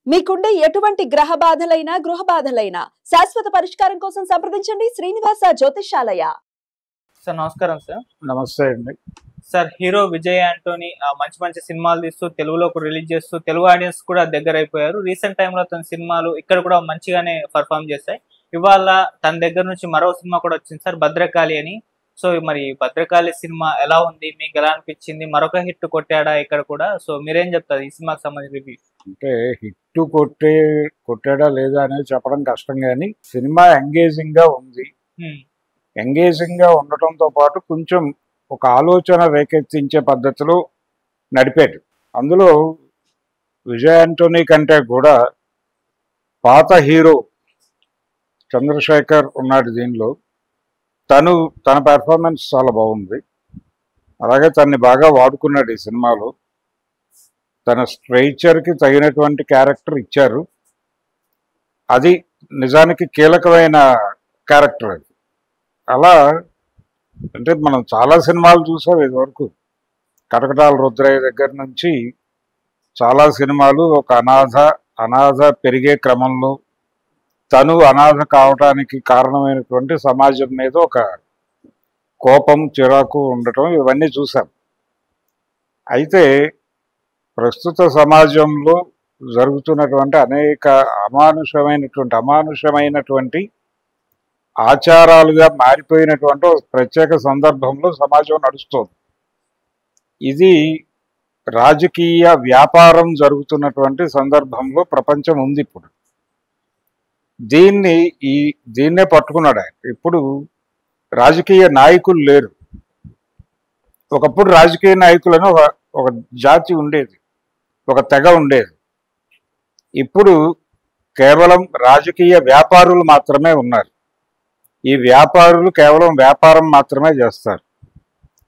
మీకుండే ఎటువంటి గ్రహ బాధలైనా గృహ బాధలైనా శాశ్వత పరిష్కారం కోసం సంప్రదించండి శ్రీనివాస జ్యోతిషాలయ. సార్ నమస్కారం సార్. నమస్తే అండి. సార్ హీరో విజయ్ యాంటోనీ మంచి మంచి సినిమాలు తీస్తూ తెలుగులోకి రిలీజ్ చేస్తూ తెలుగు ఆడియన్స్ కూడా దగ్గర అయిపోయారు. రీసెంట్ టైంలో తన సినిమాలు ఇక్కడ కూడా మంచిగానే పర్ఫామ్ చేస్తాయి. ఇవాళ తన దగ్గర నుంచి మరో సినిమా కూడా వచ్చింది సార్, భద్రకాళి అని. సో మరి భద్రకాళి సినిమా ఎలా ఉంది, మీకు ఎలా అనిపించింది? మరొక హిట్ కొట్టాడా ఇక్కడ కూడా? సో మీరేం చెప్తారు ఈ సినిమాకి సంబంధించి రివ్యూ? అంటే హిట్ కొట్టాడా లేదా అనేది చెప్పడం కష్టం, కానీ సినిమా ఎంగేజింగ్ గా ఉంది. ఎంగేజింగ్ గా ఉండటంతో పాటు కొంచెం ఒక ఆలోచన రేకెత్తించే పద్ధతిలో నడిపాడు. అందులో విజయ్ యాంటోనీ కంటే కూడా పాత హీరో చంద్రశేఖర్ ఉన్నాడు దీనిలో. తన పెర్ఫార్మెన్స్ చాలా బాగుంది. అలాగే తన్ని బాగా వాడుకున్నాడు ఈ సినిమాలో. తన స్ట్రైచర్కి తగినటువంటి క్యారెక్టర్ ఇచ్చారు. అది నిజానికి కీలకమైన క్యారెక్టర్ అది. అలా అంటే మనం చాలా సినిమాలు చూసాం ఇదివరకు. కటకటాల రుద్రయ్య దగ్గర నుంచి చాలా సినిమాలు ఒక అనాథ పెరిగే క్రమంలో తను అనాథ కావడానికి కారణమైనటువంటి సమాజం మీద ఒక కోపం, చిరాకు ఉండటం, ఇవన్నీ చూసాం. అయితే ప్రస్తుత సమాజంలో జరుగుతున్నటువంటి అనేక అమానుషమైనటువంటి ఆచారాలుగా మారిపోయినటువంటి ప్రత్యేక సందర్భంలో సమాజం నడుస్తుంది. ఇది రాజకీయ వ్యాపారం జరుగుతున్నటువంటి సందర్భంలో ప్రపంచం ఉంది. ఇప్పుడు దీన్నే పట్టుకున్నాడు ఆయన. ఇప్పుడు రాజకీయ నాయకులు లేరు. ఒకప్పుడు రాజకీయ నాయకులను ఒక జాతి ఉండేది, ఒక తెగ ఉండేది. ఇప్పుడు కేవలం రాజకీయ వ్యాపారులు మాత్రమే ఉన్నారు. ఈ వ్యాపారులు కేవలం వ్యాపారం మాత్రమే చేస్తారు.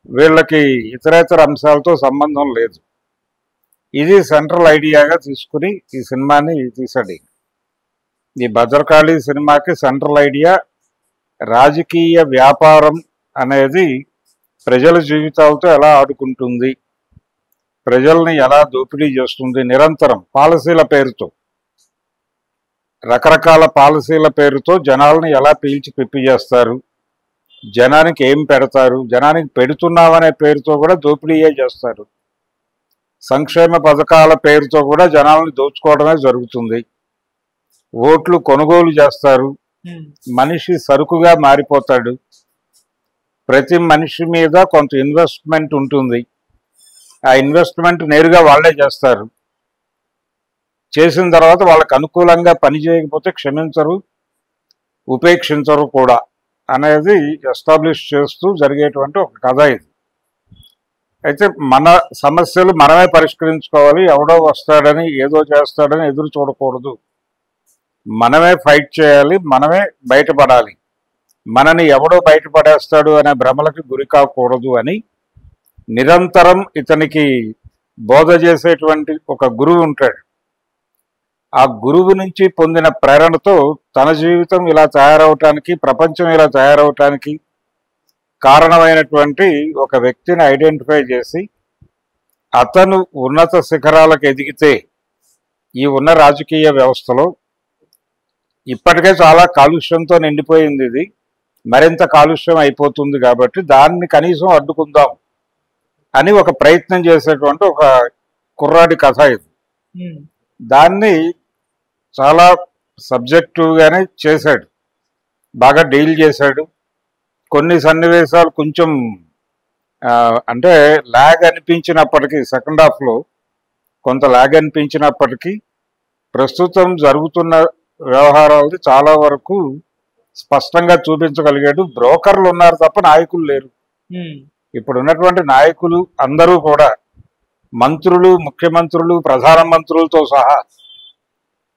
వీళ్ళకి ఇతరేతర అంశాలతో సంబంధం లేదు. ఇది సెంట్రల్ ఐడియాగా తీసుకుని ఈ సినిమాని తీసాడు. ఈ భద్రకాళి సినిమాకి సెంట్రల్ ఐడియా రాజకీయ వ్యాపారం అనేది ప్రజల జీవితాలతో ఎలా ఆడుకుంటుంది, ప్రజల్ని ఎలా దోపిడీ చేస్తుంది, నిరంతరం పాలసీల పేరుతో, రకరకాల పాలసీల పేరుతో జనాలని ఎలా పీల్చి పిప్పి చేస్తారు, జనానికి ఏం పెడతారు, జనానికి పెడుతున్నామనే పేరుతో కూడా దోపిడీయే చేస్తారు, సంక్షేమ పథకాల పేరుతో కూడా జనాలని దోచుకోవడమే జరుగుతుంది, ఓట్లు కొనుగోలు చేస్తారు, మనిషి సరుకుగా మారిపోతాడు, ప్రతి మనిషి మీద కొంత ఇన్వెస్ట్మెంట్ ఉంటుంది, ఆ ఇన్వెస్ట్మెంట్ నేరుగా వాళ్ళే చేస్తారు, చేసిన తర్వాత వాళ్ళకు అనుకూలంగా పని చేయకపోతే క్షమించరు, ఉపేక్షించరు కూడా అనేది ఎస్టాబ్లిష్ చేస్తూ జరిగేటువంటి ఒక కథ ఇది. అయితే మన సమస్యలు మనమే పరిష్కరించుకోవాలి. ఎవడో వస్తాడని ఏదో చేస్తాడని ఎదురు చూడకూడదు. మనమే ఫైట్ చేయాలి, మనమే బయటపడాలి. మనని ఎవడో బయటపడేస్తాడు అనే భ్రమలకి గురి కాకూడదు అని నిరంతరం ఇతనికి బోధ చేసేటువంటి ఒక గురువు ఉంటాడు. ఆ గురువు నుంచి పొందిన ప్రేరణతో తన జీవితం ఇలా తయారవటానికి, ప్రపంచం ఇలా తయారవటానికి కారణమైనటువంటి ఒక వ్యక్తిని ఐడెంటిఫై చేసి అతను ఉన్నత శిఖరాలకు ఎదిగితే ఈ ఉన్న రాజకీయ వ్యవస్థలో ఇప్పటికే చాలా కాలుష్యంతో నిండిపోయింది. ఇది మరింత కాలుష్యం అయిపోతుంది కాబట్టి దాన్ని కనీసం అడ్డుకుందాం అని ఒక ప్రయత్నం చేసేటువంటి ఒక కుర్రాడి కథ ఇది. దాన్ని చాలా సబ్జెక్టివ్గానే చేశాడు, బాగా డీల్ చేశాడు. కొన్ని సన్నివేశాలు కొంచెం అంటే లాగ్ అనిపించినప్పటికీ, సెకండ్ హాఫ్లో కొంత లాగ్ అనిపించినప్పటికీ ప్రస్తుతం జరుగుతున్న వ్యవహారాలు చాలా వరకు స్పష్టంగా చూపించగలిగాడు. బ్రోకర్లు ఉన్నారు తప్ప నాయకులు లేరు. ఇప్పుడు ఉన్నటువంటి నాయకులు అందరూ కూడా మంత్రులు, ముఖ్యమంత్రులు, ప్రధానమంత్రులతో సహా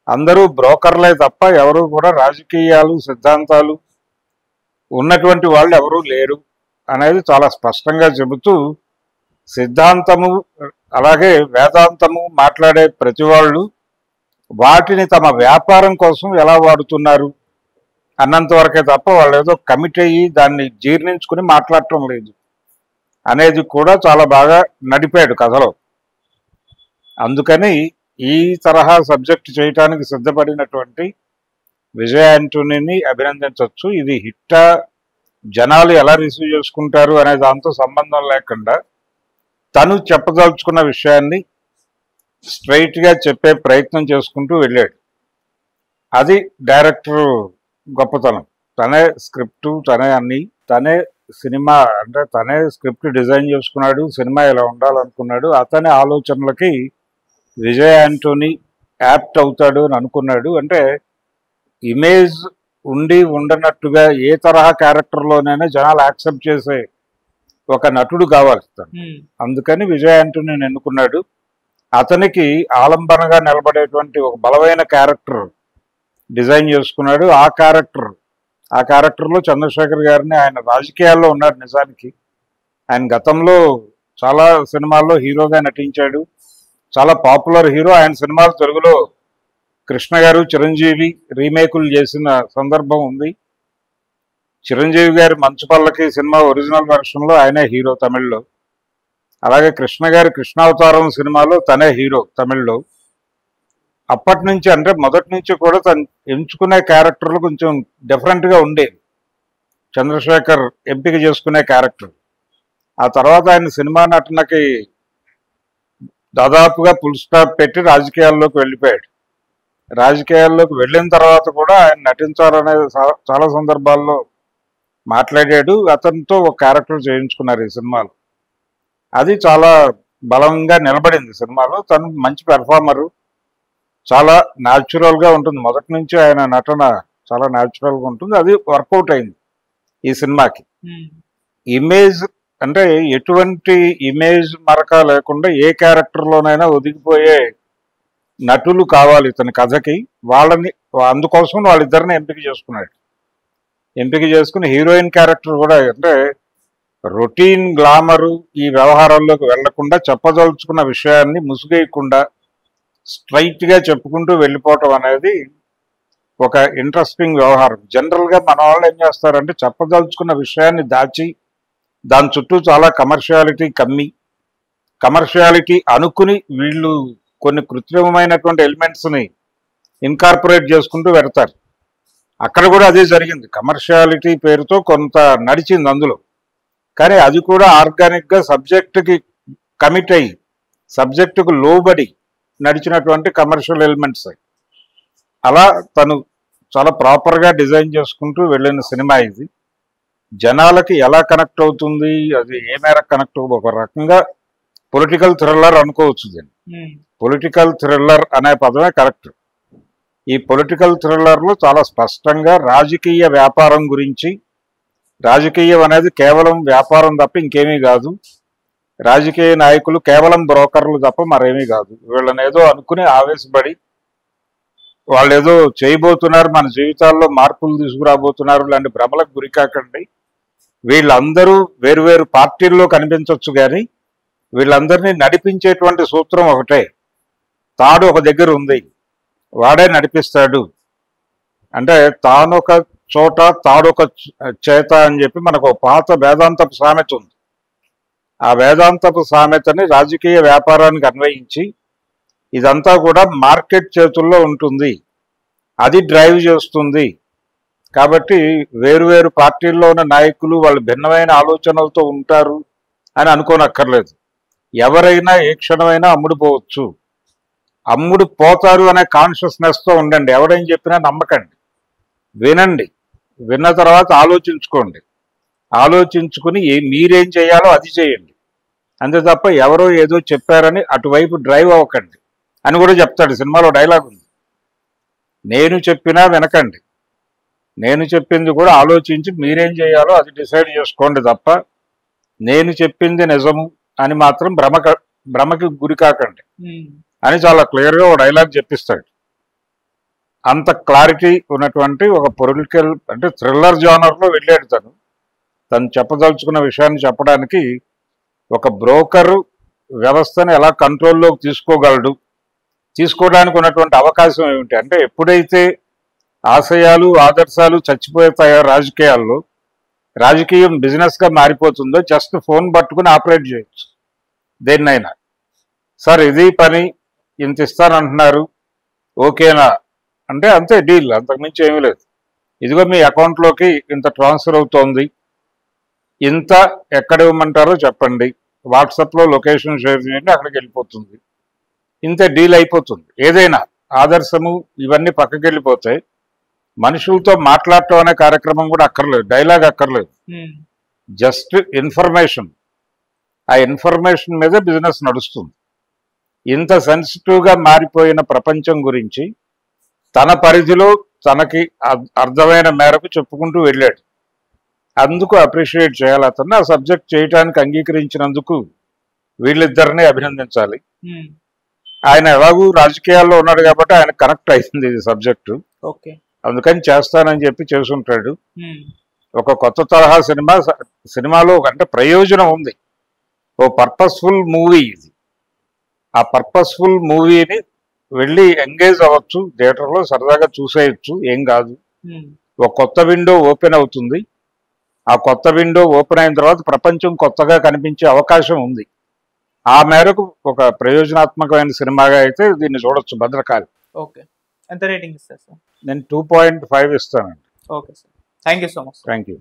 అందరూ బ్రోకర్లే తప్ప ఎవరు కూడా రాజకీయాలు, సిద్ధాంతాలు ఉన్నటువంటి వాళ్ళు ఎవరూ లేరు అనేది చాలా స్పష్టంగా చెబుతూ, సిద్ధాంతము అలాగే వేదాంతము మాట్లాడే ప్రతి వాళ్ళు వాటిని తమ వ్యాపారం కోసం ఎలా వాడుతున్నారు అన్నంత వరకే తప్ప వాళ్ళు ఏదో కమిట్ అయ్యి దాన్ని జీర్ణించుకుని మాట్లాడటం లేదు అనేది కూడా చాలా బాగా నడిపాడు కథలో. అందుకని ఈ తరహా సబ్జెక్ట్ చేయటానికి సిద్ధపడినటువంటి విజయ్ యాంటోనీని అభినందించవచ్చు. ఇది హిట్టా, జనాలు ఎలా రిసీవ్ చేసుకుంటారు అనే దాంతో సంబంధం లేకుండా తను చెప్పదలుచుకున్న విషయాన్ని స్ట్రైట్గా చెప్పే ప్రయత్నం చేసుకుంటూ వెళ్ళాడు. అది డైరెక్టర్ గొప్పతనం. తనే స్క్రిప్టు, తనే అన్ని, తనే సినిమా అంటే తనే స్క్రిప్ట్ డిజైన్ చేసుకున్నాడు, సినిమా ఇలా ఉండాలనుకున్నాడు. అతని ఆలోచనలకి విజయ్ యాంటోనీ యాప్ట్ అవుతాడు అని అనుకున్నాడు. అంటే ఇమేజ్ ఉండి ఉండనట్టుగా ఏ తరహా క్యారెక్టర్లోనైనా జనాలు యాక్సెప్ట్ చేసే ఒక నటుడు కావాలి తను. అందుకని విజయ్ యాంటోనీని ఎన్నుకున్నాడు. అతనికి ఆలంబనగా నిలబడేటువంటి ఒక బలమైన క్యారెక్టర్ డిజైన్ చేసుకున్నాడు. ఆ క్యారెక్టర్లో చంద్రశేఖర్ గారిని, ఆయన రాజకీయాల్లో ఉన్నాడు. నిజానికి ఆయన గతంలో చాలా సినిమాల్లో హీరోగా నటించాడు. చాలా పాపులర్ హీరో. ఆయన సినిమాలు తెలుగులో కృష్ణ గారు, చిరంజీవి రీమేకులు చేసిన సందర్భం ఉంది. చిరంజీవి గారి మంచు పల్లకి సినిమా ఒరిజినల్ వెర్షన్లో ఆయనే హీరో తమిళ్లో. అలాగే కృష్ణ గారి కృష్ణావతారం సినిమాలో తనే హీరో తమిళ్లో. అప్పటి నుంచి అంటే మొదటి నుంచి కూడా తను ఎంచుకునే క్యారెక్టర్లు కొంచెం డిఫరెంట్గా ఉండేవి. చంద్రశేఖర్ ఎంపిక చేసుకునే క్యారెక్టర్. ఆ తర్వాత ఆయన సినిమా నటనకి దాదాపుగా ఫుల్ స్టాప్ పెట్టి రాజకీయాల్లోకి వెళ్ళిపోయాడు. రాజకీయాల్లోకి వెళ్ళిన తర్వాత కూడా ఆయన నటించాలనే చాలా సందర్భాల్లో మాట్లాడాడు. అతనితో ఒక క్యారెక్టర్ చేయించుకున్నారు ఈ సినిమాలో. అది చాలా బలంగా నిలబడింది సినిమాలో. తను మంచి పెర్ఫార్మరు, చాలా న్యాచురల్గా ఉంటుంది. మొదటి నుంచి ఆయన నటన చాలా న్యాచురల్గా ఉంటుంది. అది వర్కౌట్ అయింది ఈ సినిమాకి. ఇమేజ్ అంటే ఎటువంటి ఇమేజ్ మరక లేకుండా ఏ క్యారెక్టర్లోనైనా ఒదిగిపోయే నటులు కావాలి ఇతని కథకి. వాళ్ళని అందుకోసం వాళ్ళిద్దరిని ఎంపిక చేసుకున్నాడు. ఎంపిక చేసుకుని హీరోయిన్ క్యారెక్టర్ కూడా అంటే రొటీన్ గ్లామరు ఈ వ్యవహారాల్లోకి వెళ్లకుండా చెప్పదలుచుకున్న విషయాన్ని ముసుగేయకుండా స్ట్రైట్గా చెప్పుకుంటూ వెళ్ళిపోవటం అనేది ఒక ఇంట్రెస్టింగ్ వ్యవహారం. జనరల్గా మన వాళ్ళు ఏం చేస్తారంటే చెప్పదలుచుకున్న విషయాన్ని దాచి దాని చుట్టూ చాలా కమర్షియాలిటీ అనుకుని వీళ్ళు కొన్ని కృత్రిమమైనటువంటి ఎలిమెంట్స్ని ఇన్కార్పొరేట్ చేసుకుంటూ పెడతారు. అక్కడ కూడా అదే జరిగింది. కమర్షియాలిటీ పేరుతో కొంత నడిచింది అందులో. కానీ అది కూడా ఆర్గానిక్గా సబ్జెక్టుకి కమిట్ అయ్యి సబ్జెక్టుకు లోబడి నడిచినటువంటి కమర్షియల్ ఎలిమెంట్స్. అలా తను చాలా ప్రాపర్గా డిజైన్ చేసుకుంటూ వెళ్ళిన సినిమా ఇది. జనాలకి ఎలా కనెక్ట్ అవుతుంది, అది ఏ మేరకు కనెక్ట్ అవుతుంది, ఒక రకంగా పొలిటికల్ థ్రిల్లర్ అనుకోవచ్చు దీన్ని. పొలిటికల్ థ్రిల్లర్ అనే పదమే కరెక్ట్. ఈ పొలిటికల్ థ్రిల్లర్లో చాలా స్పష్టంగా రాజకీయ వ్యాపారం గురించి, రాజకీయం అనేది కేవలం వ్యాపారం తప్ప ఇంకేమీ కాదు, రాజకీయ నాయకులు కేవలం బ్రోకర్లు తప్ప మరేమీ కాదు, వీళ్ళని ఏదో అనుకుని ఆవేశపడి వాళ్ళు ఏదో చేయబోతున్నారు, మన జీవితాల్లో మార్పులు తీసుకురాబోతున్నారు లాంటి భ్రమలకు గురికాకండి. వీళ్ళందరూ వేరువేరు పార్టీల్లో కనిపించవచ్చు, కానీ వీళ్ళందరినీ నడిపించేటువంటి సూత్రం ఒకటే. తాడు ఒక దగ్గర ఉంది, వాడే నడిపిస్తాడు. అంటే తానొక చోట తాడొక చేత అని చెప్పి మనకు పాత వేదాంతపు సామెత ఉంది. ఆ వేదాంతపు సామెతని రాజకీయ వ్యాపారానికి అన్వయించి ఇదంతా కూడా మార్కెట్ చేతుల్లో ఉంటుంది, అది డ్రైవ్ చేస్తుంది. కాబట్టి వేరువేరు పార్టీల్లో ఉన్న నాయకులు వాళ్ళు భిన్నమైన ఆలోచనలతో ఉంటారు అని అనుకోనక్కర్లేదు. ఎవరైనా ఏ క్షణమైనా అమ్ముడుపోవచ్చు, అమ్ముడు పోతారు అనే కాన్షియస్నెస్తో ఉండండి. ఎవరేం చెప్పినా నమ్మకండి, వినండి, విన్న తర్వాత ఆలోచించుకోండి, ఆలోచించుకుని మీరేం చేయాలో అది చేయండి. అంతే తప్ప ఎవరో ఏదో చెప్పారని అటువైపు డ్రైవ్ అవ్వకండి అని కూడా చెప్తాడు. సినిమాలో డైలాగ్ ఉంది, నేను చెప్పినా వినకండి, నేను చెప్పింది కూడా ఆలోచించి మీరేం చేయాలో అది డిసైడ్ చేసుకోండి తప్ప నేను చెప్పింది నిజము అని మాత్రం భ్రమకి గురి కాకండి అని చాలా క్లియర్గా ఒక డైలాగ్ చెప్పిస్తాడు. అంత క్లారిటీ ఉన్నటువంటి ఒక పొలిటికల్ అంటే థ్రిల్లర్ జానర్లో వెళ్ళాడు తను చెప్పదలుచుకున్న విషయాన్ని చెప్పడానికి. ఒక బ్రోకరు వ్యవస్థను ఎలా కంట్రోల్లోకి తీసుకోగలడు, తీసుకోవడానికి ఉన్నటువంటి అవకాశం ఏమిటి అంటే, ఎప్పుడైతే ఆశయాలు ఆదర్శాలు చచ్చిపోతాయో రాజకీయాల్లో, రాజకీయం బిజినెస్గా మారిపోతుందో జస్ట్ ఫోన్ పట్టుకుని ఆపరేట్ చేయొచ్చు దేన్నైనా. సార్ ఇది పని, ఇంత ఇస్తానంటున్నారు, ఓకేనా అంటే అంతే డీల్, అంతకుమించి ఏమీ లేదు. ఇదిగో మీ అకౌంట్లోకి ఇంత ట్రాన్స్ఫర్ అవుతోంది, ఇంత ఎక్కడ ఇవ్వమంటారో చెప్పండి, వాట్సాప్లో లొకేషన్ షేర్ చేయండి, అక్కడికి వెళ్ళిపోతుంది. ఇంతే డీల్ అయిపోతుంది. ఏదైనా ఆదర్శము ఇవన్నీ పక్కకి వెళ్ళిపోతాయి. మనుషులతో మాట్లాడటం అనే కార్యక్రమం కూడా అక్కర్లేదు, డైలాగ్ అక్కర్లేదు, జస్ట్ ఇన్ఫర్మేషన్. ఆ ఇన్ఫర్మేషన్ మీద బిజినెస్ నడుస్తుంది. ఇంత సెన్సిటివ్గా మారిపోయిన ప్రపంచం గురించి తన పరిధిలో తనకి అర్థమైన మేరకు చెప్పుకుంటూ వెళ్ళాడు. అందుకు అప్రిషియేట్ చేయాలి అతన్ని. ఆ సబ్జెక్ట్ చేయడానికి అంగీకరించినందుకు వీళ్ళిద్దరిని అభినందించాలి. ఆయన ఎలాగూ రాజకీయాల్లో ఉన్నాడు కాబట్టి ఆయన కనెక్ట్ అయింది ఇది సబ్జెక్టు, అందుకని చేస్తానని చెప్పి చేసుంటాడు. ఒక కొత్త తరహా సినిమాలో అంటే ప్రయోజనం ఉంది, ఓ పర్పస్ఫుల్ మూవీ ఇది. ఆ పర్పస్ఫుల్ మూవీని వెళ్ళి ఎంగేజ్ అవ్వచ్చు, థియేటర్లో సరదాగా చూసేయచ్చు, ఏం కాదు. ఒక కొత్త విండో ఓపెన్ అవుతుంది. ఆ కొత్త విండో ఓపెన్ అయిన తర్వాత ప్రపంచం కొత్తగా కనిపించే అవకాశం ఉంది. ఆ మేరకు ఒక ప్రయోజనాత్మకమైన సినిమాగా అయితే దీన్ని చూడొచ్చు. భద్రకాళి. ఓకే, ఎంత రేటింగ్ ఇస్తారు సార్? నేను 2.5 ఇస్తానండి. Okay sir, thank you so much. Thank you.